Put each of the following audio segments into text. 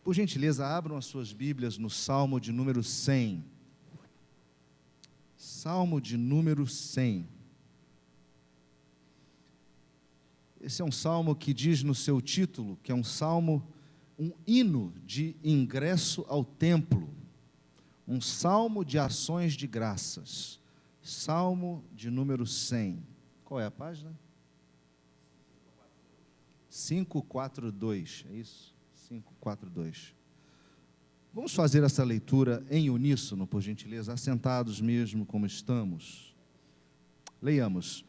Por gentileza, abram as suas Bíblias no Salmo de número 100. Salmo de número 100. Esse é um salmo que diz no seu título, que é um salmo, um hino de ingresso ao templo. Um salmo de ações de graças. Salmo de número 100. Qual é a página? 542, é isso? 542. Vamos fazer essa leitura em uníssono, por gentileza, assentados mesmo como estamos. Leiamos.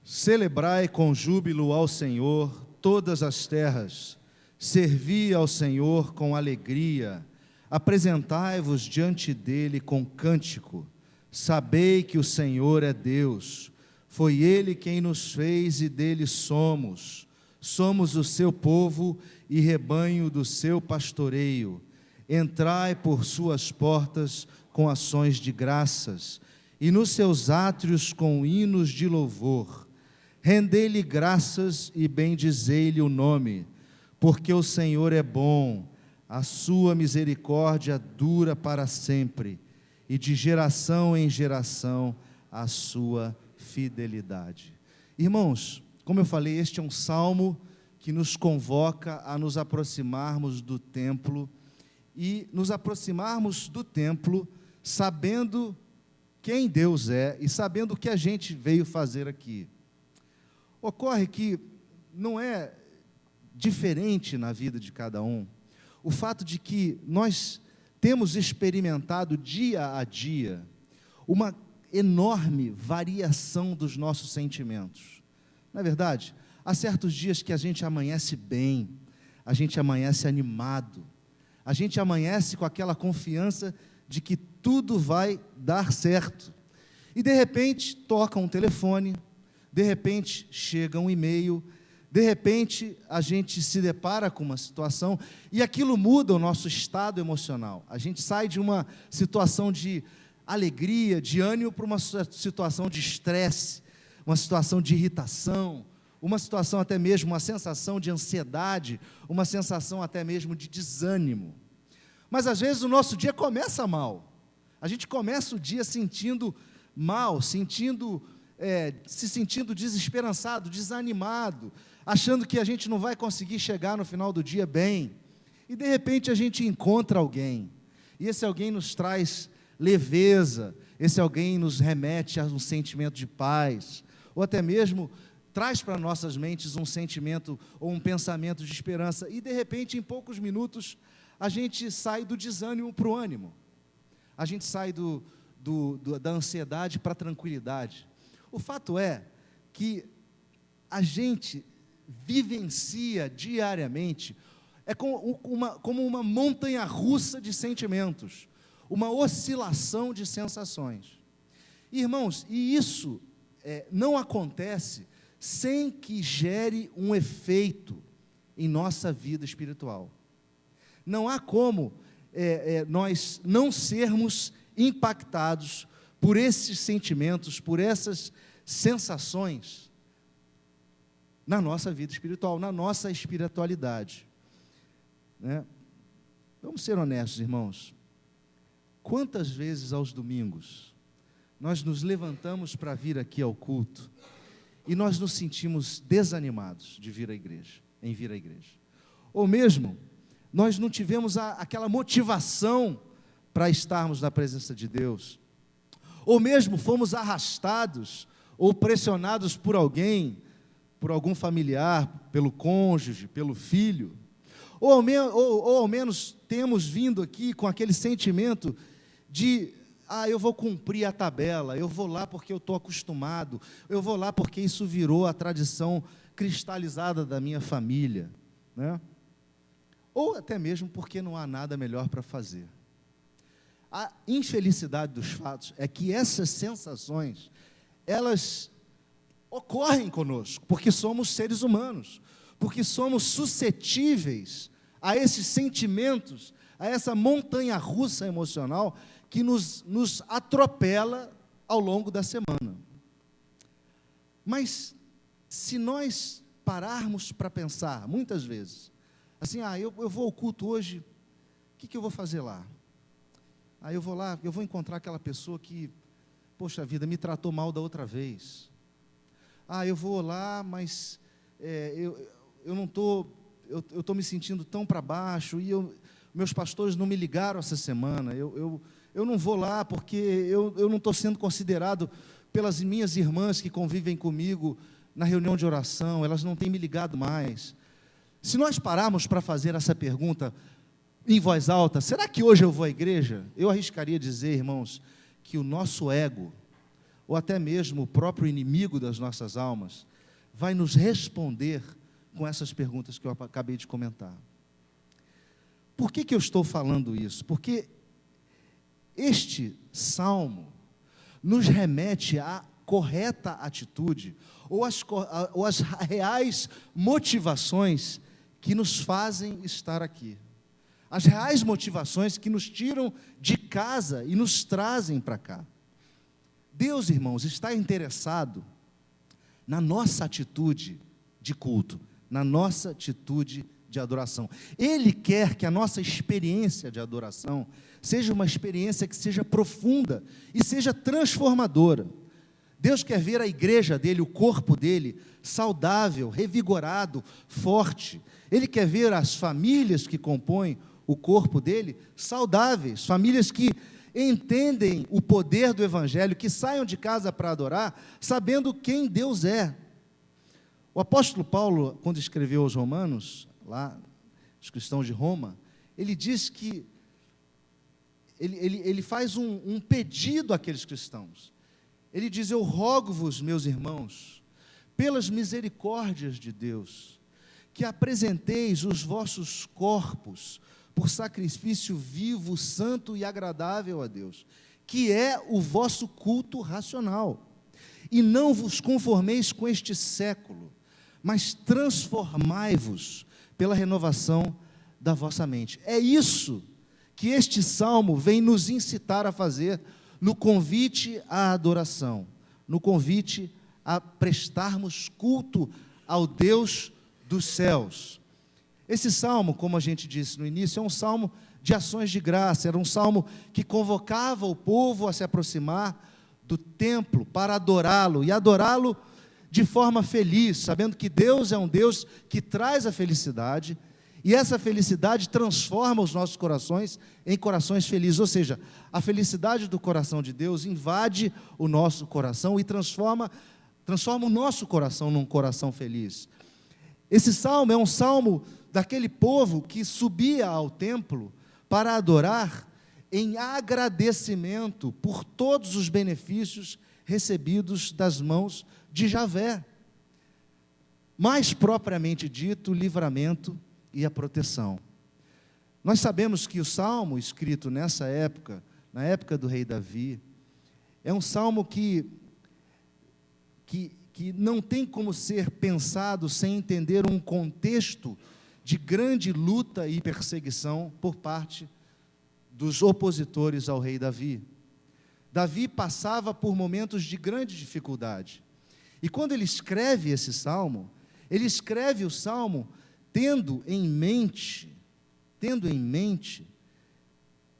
Celebrai com júbilo ao Senhor todas as terras, servi ao Senhor com alegria, apresentai-vos diante dele com cântico, sabei que o Senhor é Deus, foi ele quem nos fez e dele somos o seu povo e rebanho do seu pastoreio. Entrai por suas portas com ações de graças, e nos seus átrios com hinos de louvor. Rendei-lhe graças e bendizei-lhe o nome, porque o Senhor é bom, a sua misericórdia dura para sempre, e de geração em geração a sua fidelidade. Irmãos, como eu falei, este é um salmo que nos convoca a nos aproximarmos do templo, e nos aproximarmos do templo sabendo quem Deus é e sabendo o que a gente veio fazer aqui. Ocorre que não é diferente na vida de cada um o fato de que nós temos experimentado dia a dia uma enorme variação dos nossos sentimentos. Não é verdade? Há certos dias que a gente amanhece bem, a gente amanhece animado, a gente amanhece com aquela confiança de que tudo vai dar certo. E de repente toca um telefone, de repente chega um e-mail, de repente a gente se depara com uma situação e aquilo muda o nosso estado emocional. A gente sai de uma situação de alegria, de ânimo, para uma situação de estresse, uma situação de irritação, uma situação até mesmo, uma sensação de ansiedade, uma sensação até mesmo de desânimo. Mas às vezes o nosso dia começa mal, a gente começa o dia sentindo mal, se sentindo desesperançado, desanimado, achando que a gente não vai conseguir chegar no final do dia bem, e de repente a gente encontra alguém, e esse alguém nos traz leveza, esse alguém nos remete a um sentimento de paz, ou até mesmo traz para nossas mentes um sentimento ou um pensamento de esperança, e de repente em poucos minutos a gente sai do desânimo para o ânimo, a gente sai da ansiedade para a tranquilidade. O fato é que a gente vivencia diariamente, como uma montanha-russa de sentimentos, uma oscilação de sensações. Irmãos, e isso não acontece sem que gere um efeito em nossa vida espiritual. Não há como nós não sermos impactados por esses sentimentos, por essas sensações na nossa vida espiritual, na nossa espiritualidade, né? Vamos ser honestos, irmãos. Quantas vezes aos domingos nós nos levantamos para vir aqui ao culto e nós nos sentimos desanimados de vir à igreja, ou mesmo nós não tivemos aquela motivação para estarmos na presença de Deus, ou mesmo fomos arrastados ou pressionados por alguém, por algum familiar, pelo cônjuge, pelo filho, ou ao menos temos vindo aqui com aquele sentimento de, eu vou cumprir a tabela, eu vou lá porque eu estou acostumado, eu vou lá porque isso virou a tradição cristalizada da minha família, né? Ou até mesmo porque não há nada melhor para fazer. A infelicidade dos fatos é que essas sensações, elas ocorrem conosco, porque somos seres humanos, porque somos suscetíveis a esses sentimentos, a essa montanha-russa emocional que nos atropela ao longo da semana. Mas, se nós pararmos para pensar, muitas vezes, assim, eu vou ao culto hoje que eu vou fazer lá? Aí eu vou lá, eu vou encontrar aquela pessoa que, poxa vida, me tratou mal da outra vez. Eu vou lá, mas eu não estou, eu estou me sentindo tão para baixo, e meus pastores não me ligaram essa semana, eu não vou lá porque eu não estou sendo considerado pelas minhas irmãs que convivem comigo na reunião de oração, elas não têm me ligado mais. Se nós pararmos para fazer essa pergunta em voz alta, será que hoje eu vou à igreja? Eu arriscaria dizer, irmãos, que o nosso ego, ou até mesmo o próprio inimigo das nossas almas, vai nos responder com essas perguntas que eu acabei de comentar. Por que eu estou falando isso? Porque este salmo nos remete à correta atitude, ou às reais motivações que nos fazem estar aqui. As reais motivações que nos tiram de casa e nos trazem para cá. Deus, irmãos, está interessado na nossa atitude de culto, na nossa atitude de adoração. Ele quer que a nossa experiência de adoração seja uma experiência que seja profunda e seja transformadora. Deus quer ver a igreja dele, o corpo dele, saudável, revigorado, forte. Ele quer ver as famílias que compõem o corpo dele saudáveis, famílias que entendem o poder do Evangelho, que saiam de casa para adorar, sabendo quem Deus é. O apóstolo Paulo, quando escreveu aos Romanos, lá, os cristãos de Roma, ele diz que, ele faz um pedido àqueles cristãos. Ele diz: eu rogo-vos, meus irmãos, pelas misericórdias de Deus, que apresenteis os vossos corpos por sacrifício vivo, santo e agradável a Deus, que é o vosso culto racional. E não vos conformeis com este século, mas transformai-vos pela renovação da vossa mente. É isso que este salmo vem nos incitar a fazer no convite à adoração, no convite a prestarmos culto ao Deus dos céus. Esse salmo, como a gente disse no início, é um salmo de ações de graça, era um salmo que convocava o povo a se aproximar do templo para adorá-lo, e adorá-lo de forma feliz, sabendo que Deus é um Deus que traz a felicidade, e essa felicidade transforma os nossos corações em corações felizes, ou seja, a felicidade do coração de Deus invade o nosso coração e transforma o nosso coração num coração feliz. Esse salmo é um salmo daquele povo que subia ao templo para adorar em agradecimento por todos os benefícios recebidos das mãos de Javé. Mais propriamente dito, o livramento e a proteção. Nós sabemos que o salmo escrito nessa época, na época do rei Davi, é um salmo que não tem como ser pensado sem entender um contexto de grande luta e perseguição por parte dos opositores ao rei Davi. Davi passava por momentos de grande dificuldade. E quando ele escreve esse salmo, ele escreve o salmo tendo em mente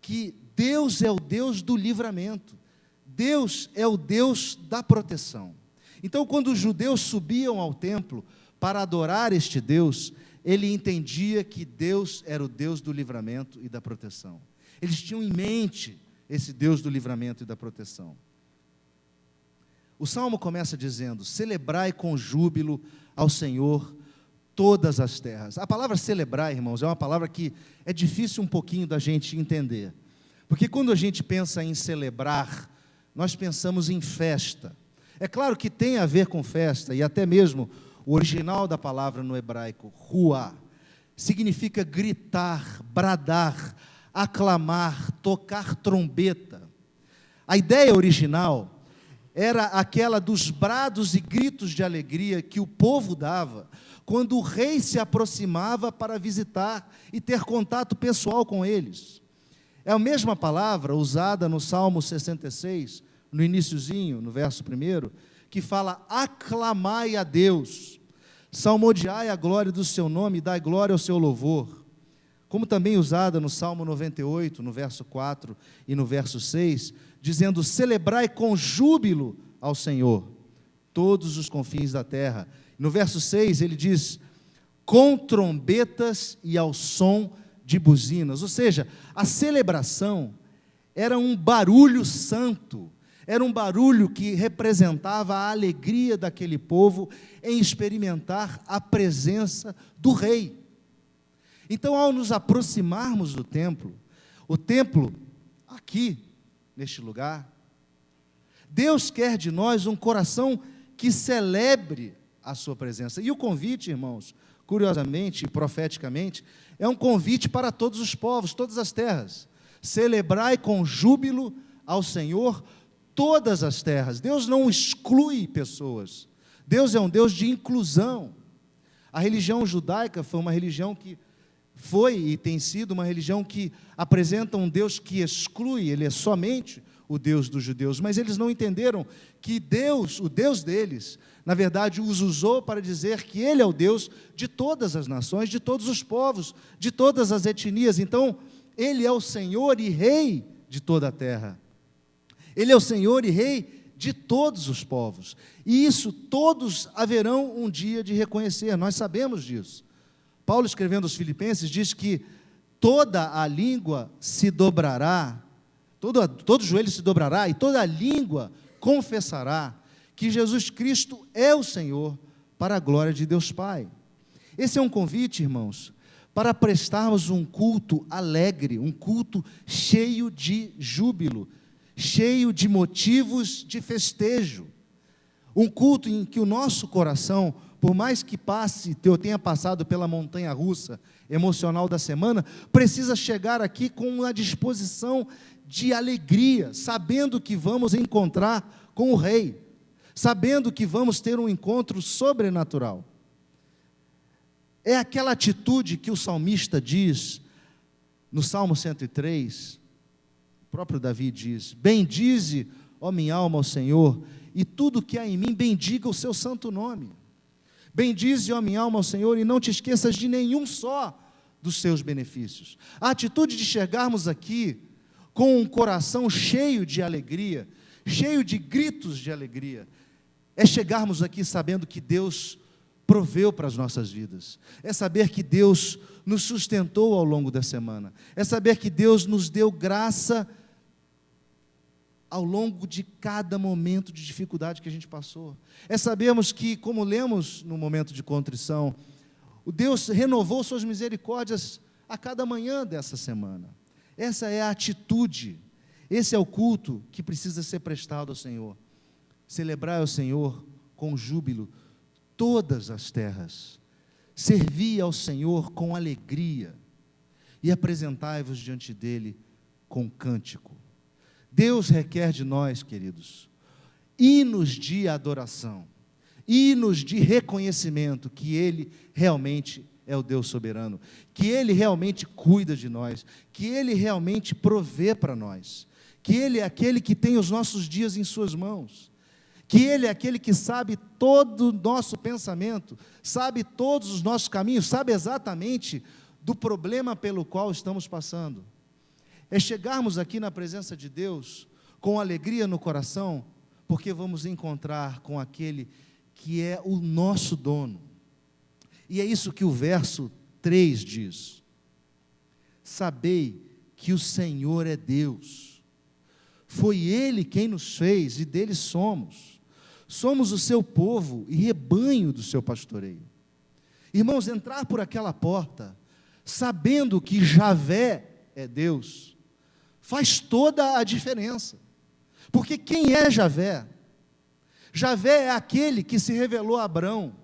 que Deus é o Deus do livramento, Deus é o Deus da proteção. Então, quando os judeus subiam ao templo para adorar este Deus, ele entendia que Deus era o Deus do livramento e da proteção. Eles tinham em mente esse Deus do livramento e da proteção. O salmo começa dizendo: celebrai com júbilo ao Senhor todas as terras. A palavra celebrar, irmãos, é uma palavra que é difícil um pouquinho da gente entender, porque quando a gente pensa em celebrar, nós pensamos em festa. É claro que tem a ver com festa, e até mesmo o original da palavra no hebraico, ruá, significa gritar, bradar, aclamar, tocar trombeta. A ideia original era aquela dos brados e gritos de alegria que o povo dava quando o rei se aproximava para visitar e ter contato pessoal com eles. É a mesma palavra usada no Salmo 66, no iniciozinho, no verso 1, que fala: aclamai a Deus, salmodiai a glória do seu nome, dai glória ao seu louvor. como também usada no Salmo 98, no verso 4 e no verso 6, dizendo: celebrai com júbilo ao Senhor todos os confins da terra. No verso 6 ele diz: com trombetas e ao som de buzinas. Ou seja, a celebração era um barulho santo, era um barulho que representava a alegria daquele povo em experimentar a presença do rei. Então, ao nos aproximarmos do templo, o templo, aqui, neste lugar, Deus quer de nós um coração que celebre a sua presença. E o convite, irmãos, curiosamente e profeticamente, é um convite para todos os povos, todas as terras. Celebrai com júbilo ao Senhor todas as terras. Deus não exclui pessoas. Deus é um Deus de inclusão. A religião judaica foi uma religião que foi e tem sido uma religião que apresenta um Deus que exclui, ele é somente o Deus dos judeus, mas eles não entenderam que Deus, o Deus deles, na verdade os usou para dizer que Ele é o Deus de todas as nações, de todos os povos, de todas as etnias. Então, Ele é o Senhor e Rei de toda a terra, Ele é o Senhor e Rei de todos os povos, e isso todos haverão um dia de reconhecer, nós sabemos disso. Paulo, escrevendo aos Filipenses, diz que toda a língua se dobrará, todo joelho se dobrará, e toda a língua confessará que Jesus Cristo é o Senhor, para a glória de Deus Pai. Esse é um convite, irmãos, para prestarmos um culto alegre, um culto cheio de júbilo, cheio de motivos de festejo, um culto em que o nosso coração, por mais que eu tenha passado pela montanha-russa emocional da semana, precisa chegar aqui com uma disposição de alegria, sabendo que vamos encontrar com o Rei, sabendo que vamos ter um encontro sobrenatural. É aquela atitude que o salmista diz, no Salmo 103, o próprio Davi diz: bendize, ó minha alma, ao Senhor, e tudo que há em mim, bendiga o seu santo nome. Bendize, ó minha alma, ao Senhor, e não te esqueças de nenhum só dos seus benefícios. A atitude de chegarmos aqui com um coração cheio de alegria, cheio de gritos de alegria, é chegarmos aqui sabendo que Deus proveu para as nossas vidas, é saber que Deus nos sustentou ao longo da semana, é saber que Deus nos deu graça ao longo de cada momento de dificuldade que a gente passou, é sabermos que, como lemos no momento de contrição, o Deus renovou suas misericórdias a cada manhã dessa semana. Essa é a atitude, esse é o culto que precisa ser prestado ao Senhor. Celebrai ao Senhor com júbilo todas as terras, servi ao Senhor com alegria e apresentai-vos diante dele com cântico. Deus requer de nós, queridos, hinos de adoração, hinos de reconhecimento que Ele realmente é o Deus soberano, que Ele realmente cuida de nós, que Ele realmente provê para nós, que Ele é aquele que tem os nossos dias em suas mãos, que Ele é aquele que sabe todo o nosso pensamento, sabe todos os nossos caminhos, sabe exatamente do problema pelo qual estamos passando. É chegarmos aqui na presença de Deus com alegria no coração, porque vamos encontrar com aquele que é o nosso dono. E é isso que o verso 3 diz: sabei que o Senhor é Deus, foi Ele quem nos fez e dele somos o seu povo e rebanho do seu pastoreio. Irmãos, entrar por aquela porta, sabendo que Javé é Deus, faz toda a diferença, porque quem é Javé? Javé é aquele que se revelou a Abrão,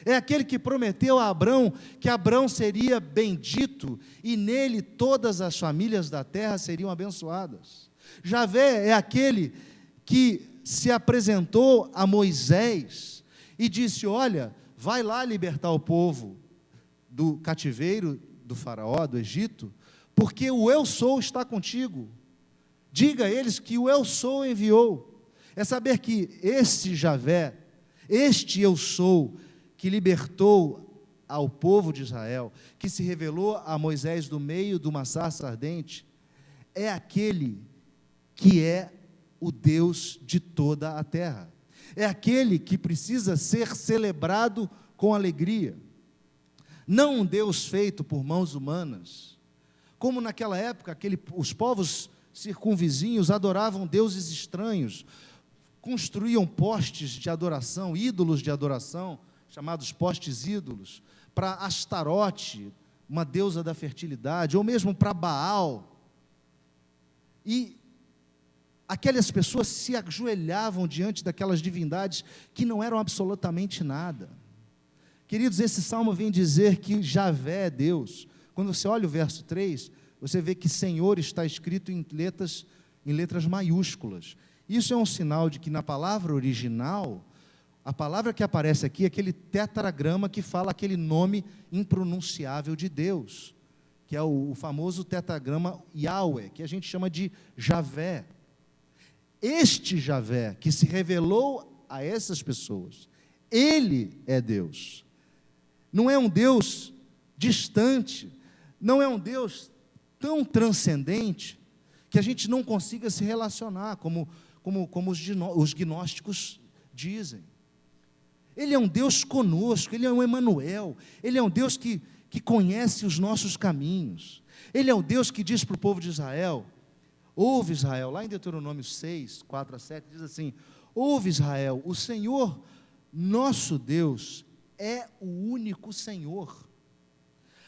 é aquele que prometeu a Abrão que Abrão seria bendito e nele todas as famílias da terra seriam abençoadas. Javé é aquele que se apresentou a Moisés e disse: olha, vai lá libertar o povo do cativeiro do faraó, do Egito, porque o Eu Sou está contigo. Diga a eles que o Eu Sou enviou. É saber que este Javé, este Eu Sou, que libertou ao povo de Israel, que se revelou a Moisés do meio de uma sarça ardente, é aquele que é o Deus de toda a terra. É aquele que precisa ser celebrado com alegria. Não um Deus feito por mãos humanas, como naquela época os povos circunvizinhos adoravam deuses estranhos, construíam postes de adoração, ídolos de adoração, chamados postes ídolos, para Astarote, uma deusa da fertilidade, ou mesmo para Baal. E aquelas pessoas se ajoelhavam diante daquelas divindades que não eram absolutamente nada. Queridos, esse salmo vem dizer que Javé é Deus. Quando você olha o verso 3, você vê que Senhor está escrito em letras maiúsculas. Isso é um sinal de que na palavra original, a palavra que aparece aqui é aquele tetragrama que fala aquele nome impronunciável de Deus, que é o famoso tetragrama Yahweh, que a gente chama de Javé. Este Javé, que se revelou a essas pessoas, ele é Deus. Não é um Deus distante, não é um Deus tão transcendente, que a gente não consiga se relacionar, como os gnósticos dizem. Ele é um Deus conosco, Ele é um Emanuel, Ele é um Deus que conhece os nossos caminhos. Ele é um Deus que diz para o povo de Israel: ouve Israel, lá em Deuteronômio 6, 4 a 7, diz assim: ouve Israel, o Senhor, nosso Deus, é o único Senhor.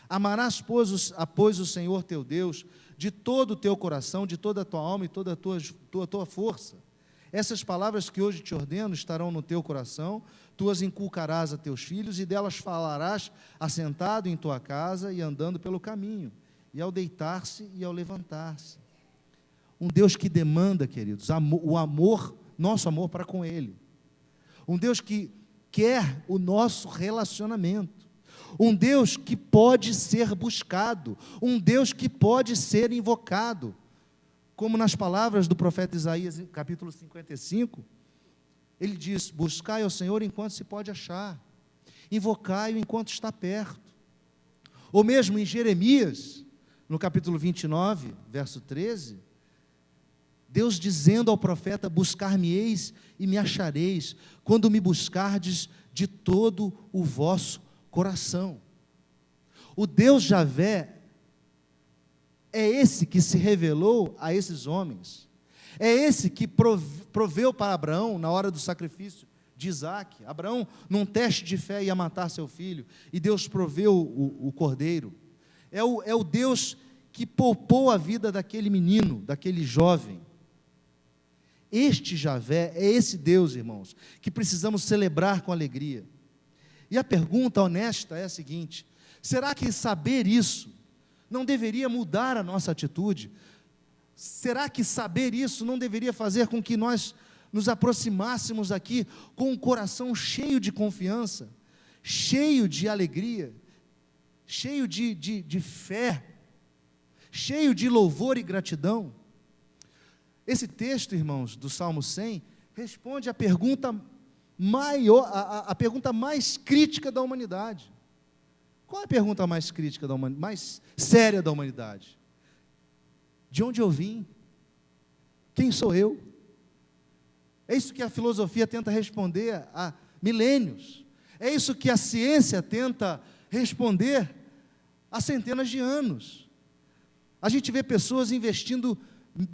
Amarás, pois, o Senhor teu Deus, de todo o teu coração, de toda a tua alma e toda a tua força. Essas palavras que hoje te ordeno estarão no teu coração, tu as inculcarás a teus filhos, e delas falarás assentado em tua casa e andando pelo caminho, e ao deitar-se e ao levantar-se. Um Deus que demanda, queridos, o amor, nosso amor para com Ele. Um Deus que quer o nosso relacionamento. Um Deus que pode ser buscado. Um Deus que pode ser invocado. Como nas palavras do profeta Isaías, capítulo 55, ele diz: buscai ao Senhor enquanto se pode achar, invocai-o enquanto está perto. Ou mesmo em Jeremias, no capítulo 29, verso 13, Deus dizendo ao profeta: buscar-me-eis e me achareis, quando me buscardes de todo o vosso coração. O Deus Javé é esse que se revelou a esses homens, é esse que proveu para Abraão, na hora do sacrifício de Isaque. Abraão, num teste de fé, ia matar seu filho, e Deus proveu o cordeiro. É o Deus que poupou a vida daquele menino, daquele jovem. Este Javé é esse Deus, irmãos, que precisamos celebrar com alegria. E a pergunta honesta é a seguinte: será que saber isso não deveria mudar a nossa atitude? Será que saber isso não deveria fazer com que nós nos aproximássemos aqui com um coração cheio de confiança, cheio de alegria, cheio de fé, cheio de louvor e gratidão? Esse texto, irmãos, do Salmo 100, responde à pergunta maior, a pergunta mais crítica da humanidade. Qual é a pergunta mais crítica da humanidade, mais séria da humanidade? De onde eu vim? Quem sou eu? É isso que a filosofia tenta responder há milênios. É isso que a ciência tenta responder há centenas de anos. A gente vê pessoas investindo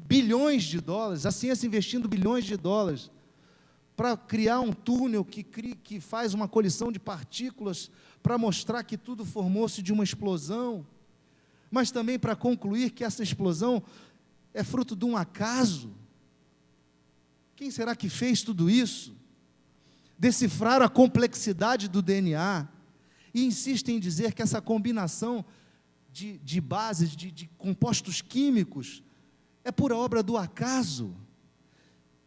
bilhões de dólares, a ciência investindo bilhões de dólares para criar um túnel que faz uma colisão de partículas para mostrar que tudo formou-se de uma explosão, mas também para concluir que essa explosão é fruto de um acaso. Quem será que fez tudo isso? Decifraram a complexidade do DNA e insistem em dizer que essa combinação de bases, de compostos químicos, é pura obra do acaso.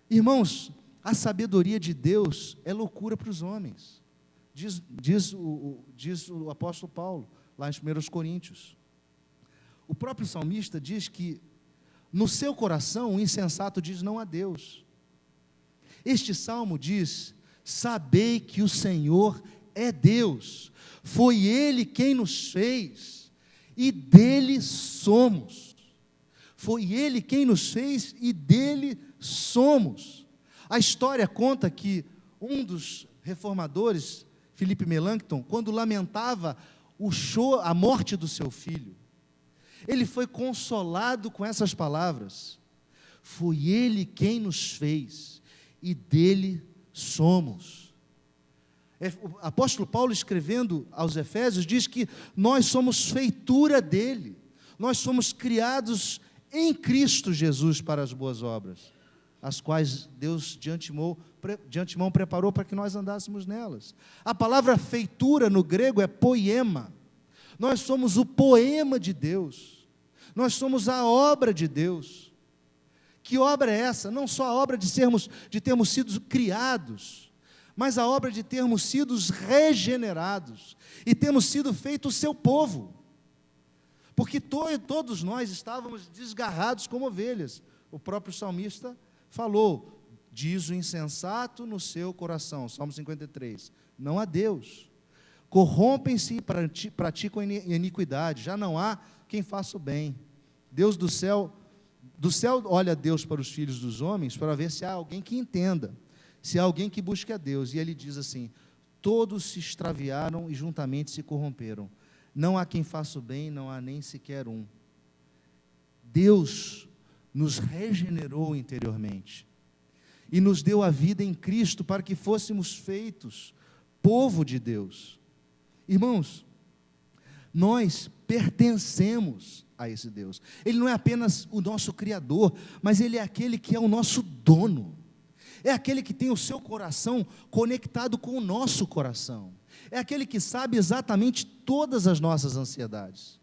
Irmãos, a sabedoria de Deus é loucura para os homens, diz o apóstolo Paulo, lá em 1 Coríntios. O próprio salmista diz que no seu coração o insensato diz não a Deus. Este salmo diz: sabei que o Senhor é Deus, foi Ele quem nos fez, e dele somos. Foi Ele quem nos fez, e dele somos. A história conta que um dos reformadores, Philip Melanchthon, quando lamentava a morte do seu filho, ele foi consolado com essas palavras: foi Ele quem nos fez, e dele somos. O apóstolo Paulo, escrevendo aos Efésios, diz que nós somos feitura dele, nós somos criados em Cristo Jesus para as boas obras, as quais Deus de antemão preparou para que nós andássemos nelas. A palavra feitura no grego é poema. Nós somos o poema de Deus, nós somos a obra de Deus. Que obra é essa? Não só a obra de termos sido criados, mas a obra de termos sido regenerados e termos sido feitos o seu povo, porque todos nós estávamos desgarrados como ovelhas. O próprio salmista falou: diz o insensato no seu coração, Salmo 53, não há Deus, corrompem-se e praticam iniquidade, já não há quem faça o bem. Deus do céu olha Deus para os filhos dos homens, para ver se há alguém que entenda, se há alguém que busque a Deus, e ele diz assim: todos se extraviaram e juntamente se corromperam, não há quem faça o bem, não há nem sequer um. Deus nos regenerou interiormente, e nos deu a vida em Cristo, para que fôssemos feitos povo de Deus. Irmãos, nós pertencemos a esse Deus. Ele não é apenas o nosso Criador, mas Ele é aquele que é o nosso dono, é aquele que tem o seu coração conectado com o nosso coração, é aquele que sabe exatamente todas as nossas ansiedades.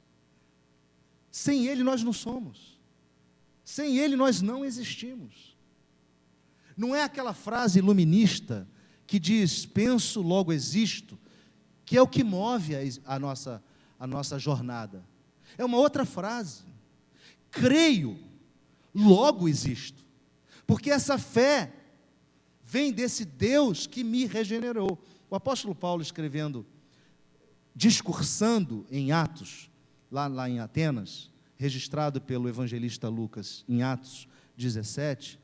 Sem Ele nós não somos, sem Ele nós não existimos. Não é aquela frase iluminista que diz: penso, logo existo, que é o que move a nossa jornada. É uma outra frase: creio, logo existo, porque essa fé vem desse Deus que me regenerou. O apóstolo Paulo, discursando em Atos, lá em Atenas, registrado pelo evangelista Lucas em Atos 17,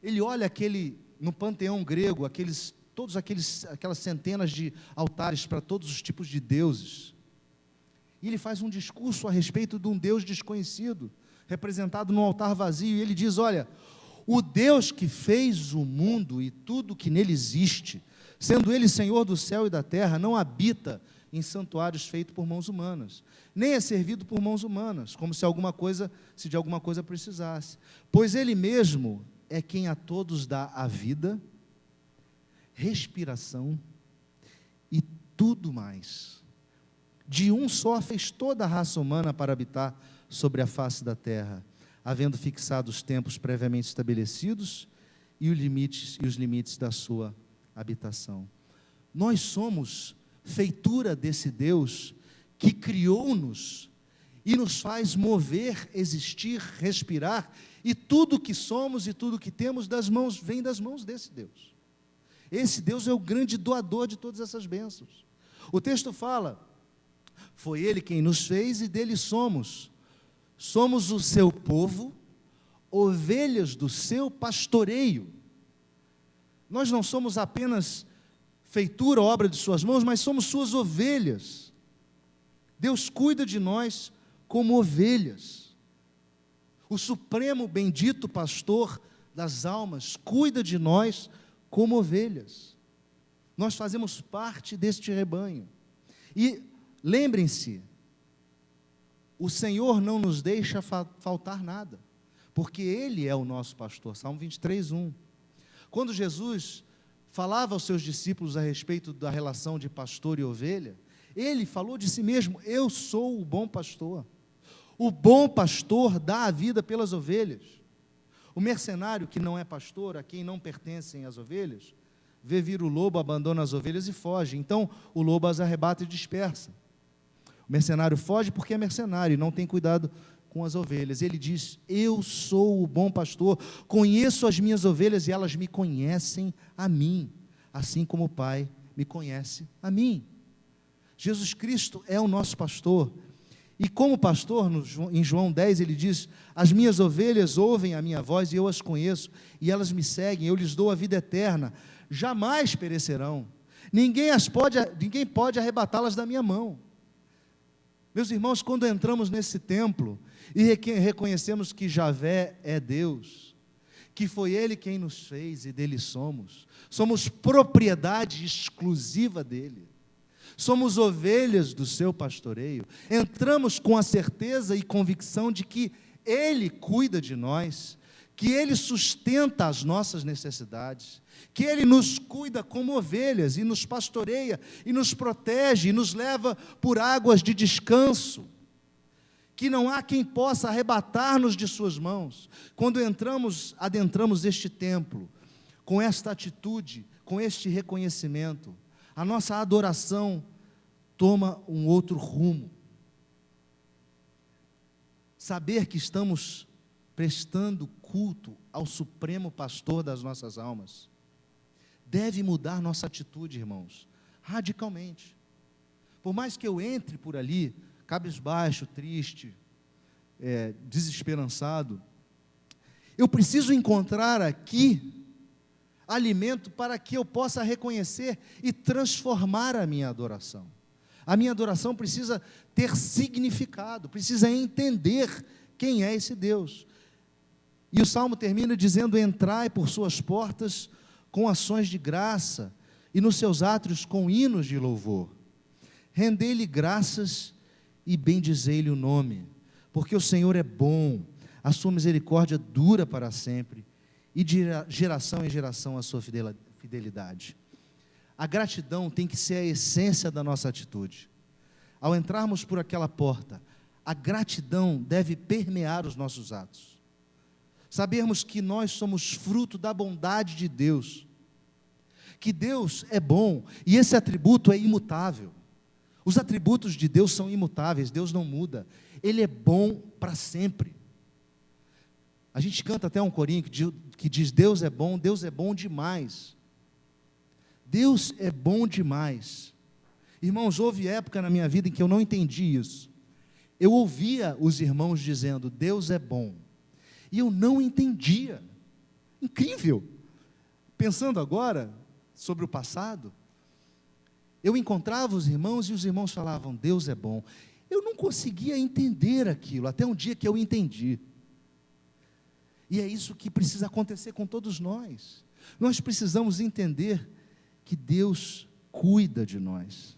ele olha no panteão grego, aquelas centenas de altares para todos os tipos de deuses, e ele faz um discurso a respeito de um Deus desconhecido, representado num altar vazio, e ele diz: olha, o Deus que fez o mundo e tudo que nele existe, sendo Ele Senhor do céu e da terra, não habita em santuários feitos por mãos humanas, nem é servido por mãos humanas, como se de alguma coisa precisasse, pois Ele mesmo é quem a todos dá a vida, respiração e tudo mais. De um só fez toda a raça humana para habitar sobre a face da terra, havendo fixado os tempos previamente estabelecidos e os limites da sua habitação. Nós somos feitura desse Deus que criou-nos e nos faz mover, existir, respirar, e tudo que somos e tudo que temos vem das mãos desse Deus. Esse Deus é o grande doador de todas essas bênçãos. O texto fala: foi Ele quem nos fez e dele somos. Somos o seu povo, ovelhas do seu pastoreio. Nós não somos apenas feitura, obra de suas mãos, mas somos suas ovelhas. Deus cuida de nós como ovelhas. O supremo bendito pastor das almas cuida de nós como ovelhas. Nós fazemos parte deste rebanho. E lembrem-se, o Senhor não nos deixa faltar nada, porque Ele é o nosso pastor. Salmo 23, 1. Quando Jesus falava aos seus discípulos a respeito da relação de pastor e ovelha, Ele falou de si mesmo: eu sou o bom pastor. O bom pastor dá a vida pelas ovelhas. O mercenário que não é pastor, a quem não pertencem as ovelhas, vê vir o lobo, abandona as ovelhas e foge. Então o lobo as arrebata e dispersa. O mercenário foge porque é mercenário e não tem cuidado com as ovelhas. Ele diz: eu sou o bom pastor, conheço as minhas ovelhas e elas me conhecem a mim, assim como o Pai me conhece a mim. Jesus Cristo é o nosso pastor. E como pastor, em João 10, ele diz: as minhas ovelhas ouvem a minha voz e eu as conheço, e elas me seguem, eu lhes dou a vida eterna, jamais perecerão, ninguém pode arrebatá-las da minha mão. Meus irmãos, quando entramos nesse templo e reconhecemos que Javé é Deus, que foi Ele quem nos fez e dele somos propriedade exclusiva dele, somos ovelhas do seu pastoreio, entramos com a certeza e convicção de que Ele cuida de nós, que Ele sustenta as nossas necessidades, que Ele nos cuida como ovelhas, e nos pastoreia, e nos protege, e nos leva por águas de descanso, que não há quem possa arrebatar-nos de suas mãos. Quando adentramos este templo, com esta atitude, com este reconhecimento, a nossa adoração toma um outro rumo. Saber que estamos prestando culto ao supremo pastor das nossas almas deve mudar nossa atitude, irmãos, radicalmente. Por mais que eu entre por ali, cabisbaixo, triste, desesperançado, eu preciso encontrar aqui alimento para que eu possa reconhecer e transformar a minha adoração. A minha adoração precisa ter significado, precisa entender quem é esse Deus. E o Salmo termina dizendo: entrai por suas portas com ações de graça, e nos seus átrios com hinos de louvor. Rendei-lhe graças e bendizei-lhe o nome, porque o Senhor é bom, a sua misericórdia dura para sempre, e de geração em geração a sua fidelidade. A gratidão tem que ser a essência da nossa atitude. Ao entrarmos por aquela porta, a gratidão deve permear os nossos atos. Sabermos que nós somos fruto da bondade de Deus, que Deus é bom, e esse atributo é imutável. Os atributos de Deus são imutáveis, Deus não muda, Ele é bom para sempre. A gente canta até um corinho que diz: Deus é bom demais. Deus é bom demais. Irmãos, houve época na minha vida em que eu não entendi isso. Eu ouvia os irmãos dizendo: Deus é bom, e eu não entendia. Incrível. Pensando agora sobre o passado, eu encontrava os irmãos e os irmãos falavam: Deus é bom. Eu não conseguia entender aquilo, até um dia que eu entendi. E é isso que precisa acontecer com todos nós. Nós precisamos entender que Deus cuida de nós.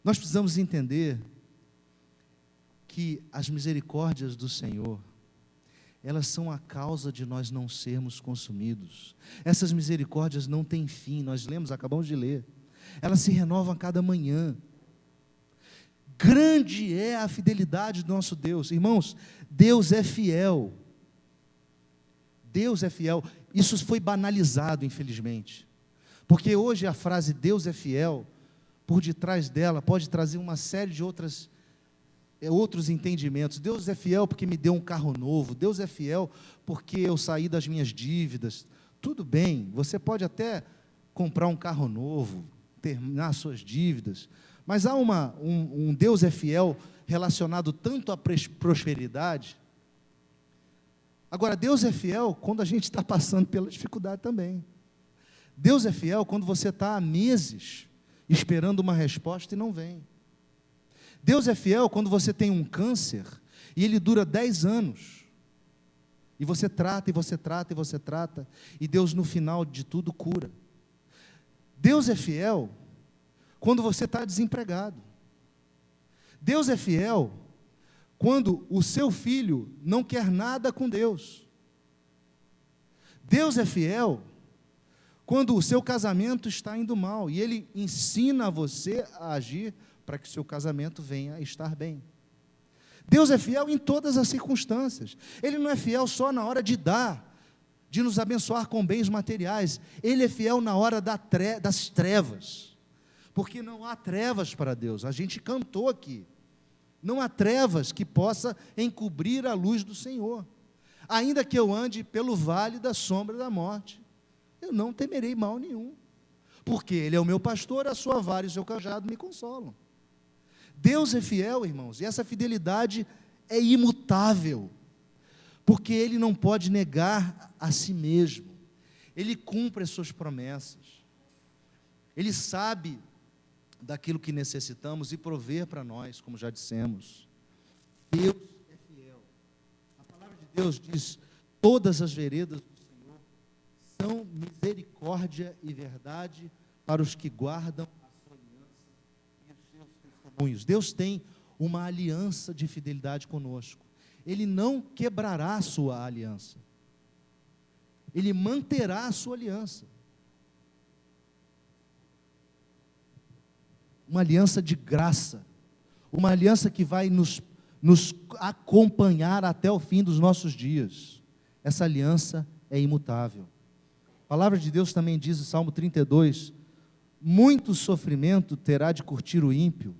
Nós precisamos entender que as misericórdias do Senhor, elas são a causa de nós não sermos consumidos. Essas misericórdias não têm fim, nós acabamos de ler. Elas se renovam a cada manhã. Grande é a fidelidade do nosso Deus. Irmãos, Deus é fiel. Deus é fiel. Isso foi banalizado, infelizmente. Porque hoje a frase Deus é fiel, por detrás dela, pode trazer uma série de outros entendimentos. Deus é fiel porque me deu um carro novo. Deus é fiel porque eu saí das minhas dívidas. Tudo bem, você pode até comprar um carro novo, terminar suas dívidas, mas há um Deus é fiel relacionado tanto à prosperidade. Agora, Deus é fiel quando a gente está passando pela dificuldade também. Deus é fiel quando você está há meses esperando uma resposta e não vem. Deus é fiel quando você tem um câncer e ele dura 10 anos. E você trata, e você trata, e você trata, e Deus no final de tudo cura. Deus é fiel quando você está desempregado. Deus é fiel quando o seu filho não quer nada com Deus. Deus é fiel quando o seu casamento está indo mal, e Ele ensina você a agir para que o seu casamento venha a estar bem. Deus é fiel em todas as circunstâncias. Ele não é fiel só na hora de dar, de nos abençoar com bens materiais. Ele é fiel na hora das trevas, porque não há trevas para Deus. A gente cantou aqui, não há trevas que possa encobrir a luz do Senhor. Ainda que eu ande pelo vale da sombra da morte, eu não temerei mal nenhum, porque Ele é o meu pastor, a sua vara e o seu cajado me consolam. Deus é fiel, irmãos, e essa fidelidade é imutável, porque Ele não pode negar a si mesmo, Ele cumpre as suas promessas, Ele sabe daquilo que necessitamos e prover para nós, como já dissemos. Deus é fiel. A palavra de Deus diz: todas as veredas do Senhor são misericórdia e verdade para os que guardam a sua aliança e os seus testemunhos. Deus tem uma aliança de fidelidade conosco. Ele não quebrará a sua aliança. Ele manterá a sua aliança. Uma aliança de graça, uma aliança que vai nos acompanhar até o fim dos nossos dias. Essa aliança é imutável. A palavra de Deus também diz em Salmo 32, muito sofrimento terá de curtir o ímpio,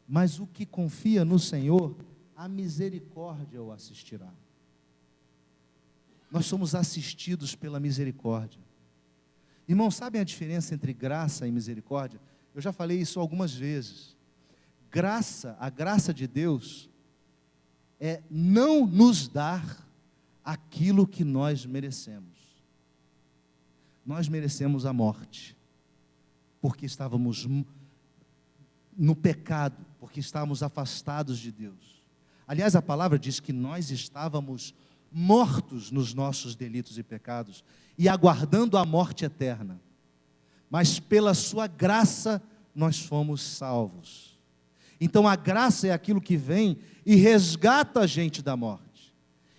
mas o que confia no Senhor, a misericórdia o assistirá. Nós somos assistidos pela misericórdia. Irmãos, sabem a diferença entre graça e misericórdia? Eu já falei isso algumas vezes. Graça, a graça de Deus, é não nos dar aquilo que nós merecemos. Nós merecemos a morte, porque estávamos no pecado, porque estávamos afastados de Deus. Aliás, a palavra diz que nós estávamos mortos nos nossos delitos e pecados, e aguardando a morte eterna. Mas pela sua graça nós fomos salvos. Então a graça é aquilo que vem e resgata a gente da morte.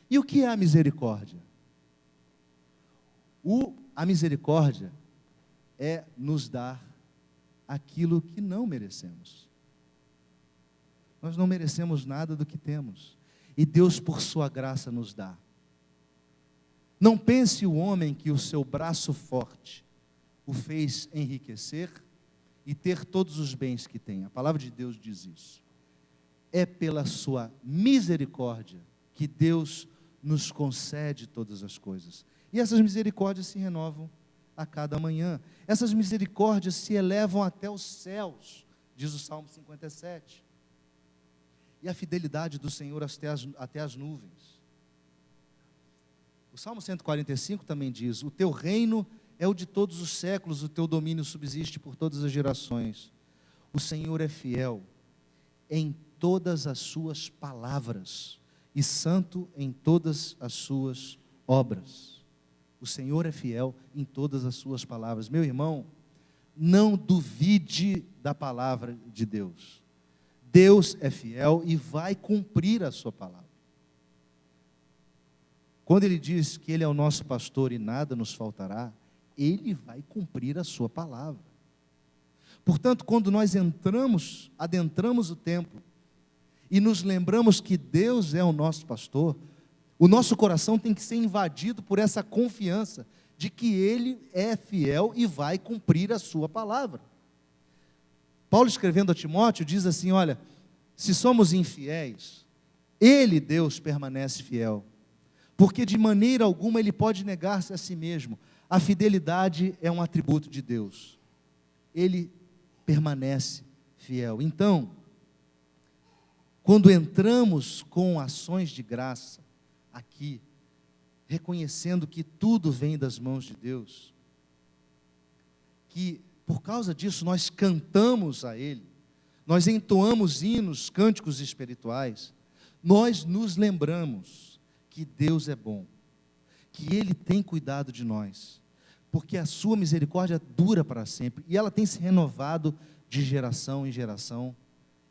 E o que é a misericórdia? A misericórdia é nos dar aquilo que não merecemos. Nós não merecemos nada do que temos, e Deus por sua graça nos dá. Não pense o homem que o seu braço forte o fez enriquecer e ter todos os bens que tem. A palavra de Deus diz isso. É pela sua misericórdia que Deus nos concede todas as coisas. E essas misericórdias se renovam a cada manhã. Essas misericórdias se elevam até os céus, diz o Salmo 57. E a fidelidade do Senhor até as nuvens. O Salmo 145 também diz: o teu reino é o de todos os séculos, o teu domínio subsiste por todas as gerações. O Senhor é fiel em todas as suas palavras e santo em todas as suas obras. O Senhor é fiel em todas as suas palavras. Meu irmão, não duvide da palavra de Deus. Deus é fiel e vai cumprir a sua palavra. Quando Ele diz que Ele é o nosso pastor e nada nos faltará, Ele vai cumprir a sua palavra. Portanto, quando nós adentramos o templo e nos lembramos que Deus é o nosso pastor, o nosso coração tem que ser invadido por essa confiança de que Ele é fiel e vai cumprir a sua palavra. Paulo, escrevendo a Timóteo, diz assim: olha, se somos infiéis, Ele, Deus, permanece fiel, porque de maneira alguma Ele pode negar-se a si mesmo. A fidelidade é um atributo de Deus. Ele permanece fiel. Então, quando entramos com ações de graça aqui, reconhecendo que tudo vem das mãos de Deus, que por causa disso nós cantamos a Ele, nós entoamos hinos, cânticos espirituais, nós nos lembramos que Deus é bom, que Ele tem cuidado de nós, porque a sua misericórdia dura para sempre, e ela tem se renovado de geração em geração,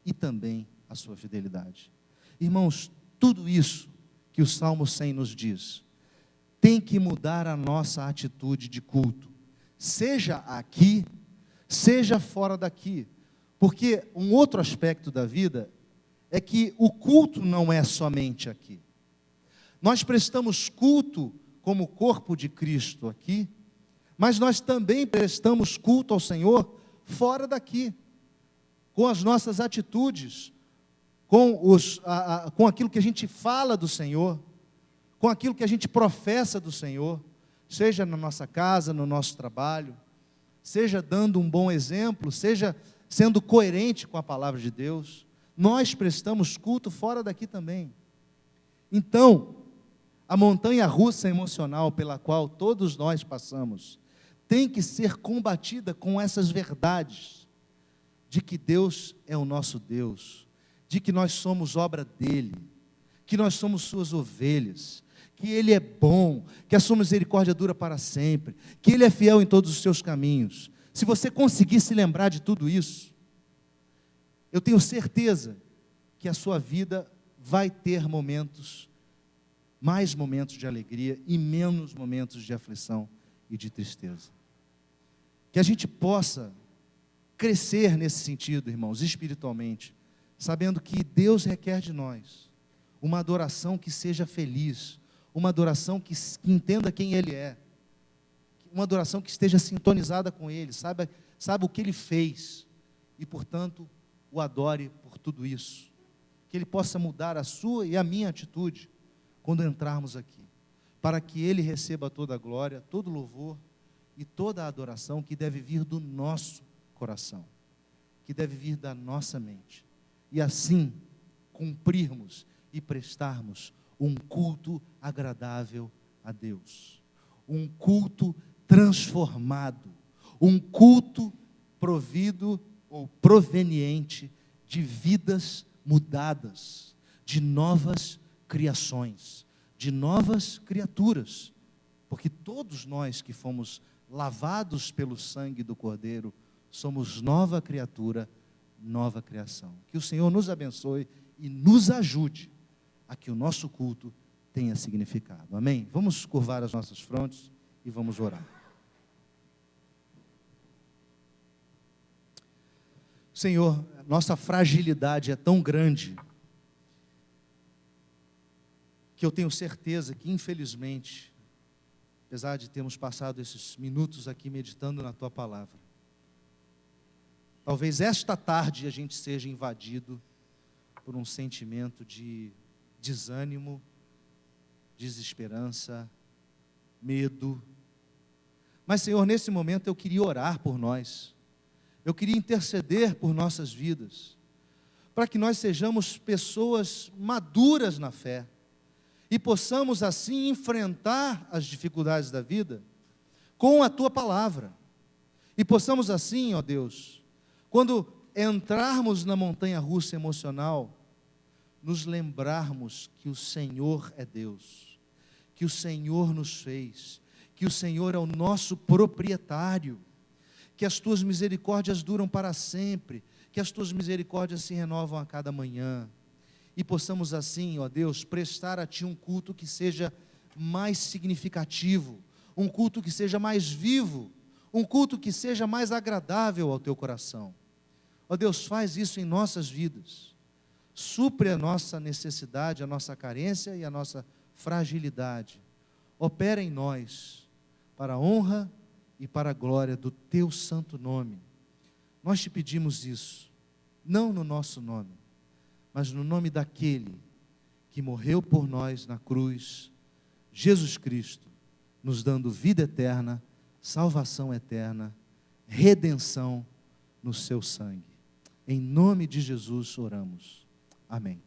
e também a sua fidelidade. Irmãos, tudo isso que o Salmo 100 nos diz, tem que mudar a nossa atitude de culto, seja aqui, seja fora daqui, porque um outro aspecto da vida é que o culto não é somente aqui. Nós prestamos culto como corpo de Cristo aqui, mas nós também prestamos culto ao Senhor fora daqui, com as nossas atitudes, com aquilo que a gente fala do Senhor, com aquilo que a gente professa do Senhor, seja na nossa casa, no nosso trabalho, seja dando um bom exemplo, seja sendo coerente com a palavra de Deus, nós prestamos culto fora daqui também. Então, a montanha-russa emocional pela qual todos nós passamos, tem que ser combatida com essas verdades, de que Deus é o nosso Deus, de que nós somos obra dEle, que nós somos suas ovelhas, que Ele é bom, que a sua misericórdia dura para sempre, que Ele é fiel em todos os seus caminhos. Se você conseguir se lembrar de tudo isso, eu tenho certeza que a sua vida vai ter mais momentos de alegria e menos momentos de aflição e de tristeza. Que a gente possa crescer nesse sentido, irmãos, espiritualmente, sabendo que Deus requer de nós uma adoração que seja feliz, uma adoração que entenda quem Ele é, uma adoração que esteja sintonizada com Ele, saiba o que Ele fez, e portanto, o adore por tudo isso, que Ele possa mudar a sua e a minha atitude, quando entrarmos aqui, para que Ele receba toda a glória, todo o louvor, e toda a adoração que deve vir do nosso coração, que deve vir da nossa mente, e assim, cumprirmos e prestarmos um culto agradável a Deus, um culto transformado, um culto provido ou proveniente de vidas mudadas, de novas criações, de novas criaturas, porque todos nós que fomos lavados pelo sangue do Cordeiro, somos nova criatura, nova criação. Que o Senhor nos abençoe e nos ajude a que o nosso culto tenha significado. Amém? Vamos curvar as nossas frontes e vamos orar. Senhor, nossa fragilidade é tão grande que eu tenho certeza que, infelizmente, apesar de termos passado esses minutos aqui meditando na Tua palavra, talvez esta tarde a gente seja invadido por um sentimento de desânimo, desesperança, medo. Mas, Senhor, nesse momento eu queria orar por nós, eu queria interceder por nossas vidas, para que nós sejamos pessoas maduras na fé, e possamos assim enfrentar as dificuldades da vida com a Tua palavra, e possamos assim, ó Deus, quando entrarmos na montanha-russa emocional, nos lembrarmos que o Senhor é Deus, que o Senhor nos fez, que o Senhor é o nosso proprietário, que as Tuas misericórdias duram para sempre, que as Tuas misericórdias se renovam a cada manhã, e possamos assim, ó Deus, prestar a Ti um culto que seja mais significativo, um culto que seja mais vivo, um culto que seja mais agradável ao Teu coração. Ó Deus, faz isso em nossas vidas, supre a nossa necessidade, a nossa carência e a nossa fragilidade, opera em nós, para a honra e para a glória do Teu santo nome. Nós Te pedimos isso, não no nosso nome, mas no nome daquele que morreu por nós na cruz, Jesus Cristo, nos dando vida eterna, salvação eterna, redenção no Seu sangue. Em nome de Jesus oramos. Amém.